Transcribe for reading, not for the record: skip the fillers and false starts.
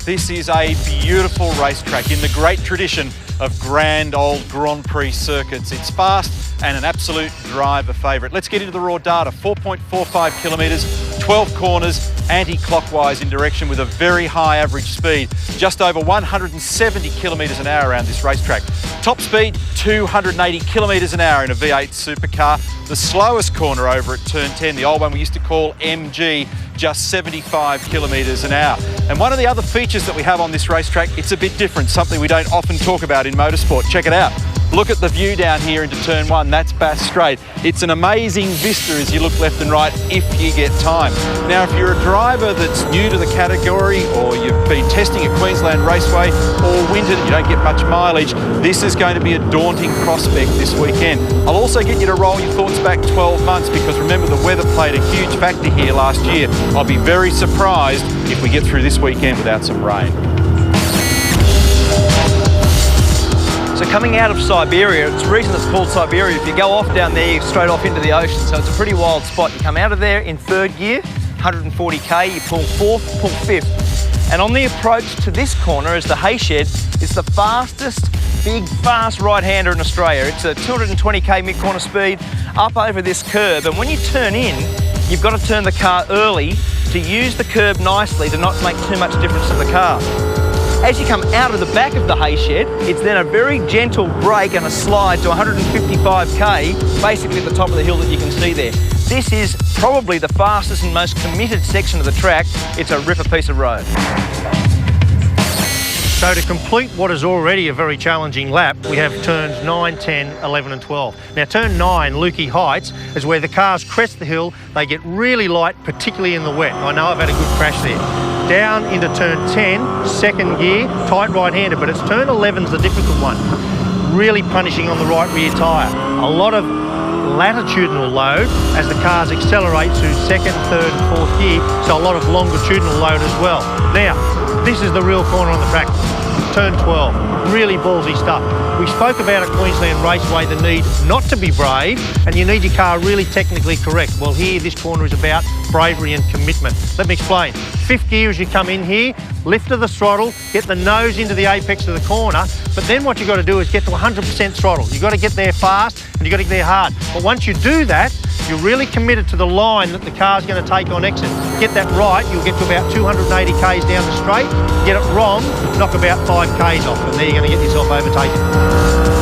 This is a beautiful racetrack in the great tradition of grand old Grand Prix circuits. It's fast and an absolute driver favourite. Let's get into the raw data. 4.45 kilometres, 12 corners, anti-clockwise in direction with a very high average speed. Just over 170 kilometres an hour around this racetrack. Top speed, 280 kilometres an hour in a V8 supercar. The slowest corner over at turn 10, the old one we used to call MG, just 75 kilometres an hour. And one of the other features that we have on this racetrack, it's a bit different, something we don't often talk about in motorsport. Check it out. Look at the view down here into turn 1, that's Bass Strait. It's an amazing vista as you look left and right if you get time. Now, if you're a driver that's new to the category or you've been testing at Queensland Raceway all winter and you don't get much mileage, this is going to be a daunting prospect this weekend. I'll also get you to roll your thoughts back 12 months because remember the weather played a huge factor here last year. I'll be very surprised if we get through this weekend without some rain. So coming out of Siberia, it's the reason it's called Siberia. If you go off down there, you're straight off into the ocean. So it's a pretty wild spot. You come out of there in third gear, 140k, you pull fourth, pull fifth. And on the approach to this corner is the Hayshed. It's the fastest, big, fast right-hander in Australia. It's a 220k mid-corner speed up over this curb. And when you turn in, you've got to turn the car early to use the curb nicely to not make too much difference to the car. As you come out of the back of the Hayshed, it's then a very gentle brake and a slide to 155k, basically at the top of the hill that you can see there. This is probably the fastest and most committed section of the track. It's a ripper piece of road. So to complete what is already a very challenging lap, we have turns 9, 10, 11 and 12. Now turn 9, Lukey Heights, is where the cars crest the hill. They get really light, particularly in the wet. I know I've had a good crash there. Down into turn 10, second gear, tight right-hander, but it's turn 11's the difficult one. Really punishing on the right rear tyre. A lot of latitudinal load as the cars accelerate through second, third and fourth gear, so a lot of longitudinal load as well. Now, this is the real corner on the track. Turn 12, really ballsy stuff. We spoke about at Queensland Raceway the need not to be brave and you need your car really technically correct. Well here, this corner is about bravery and commitment. Let me explain. Fifth gear as you come in here, lift of the throttle, get the nose into the apex of the corner, but then what you've got to do is get to 100% throttle. You've got to get there fast and you've got to get there hard. But once you do that, you're really committed to the line that the car's going to take on exit. Get that right, you'll get to about 280 k's down the straight. Get it wrong, knock about 5 k's off, and there you're going to get yourself overtaken.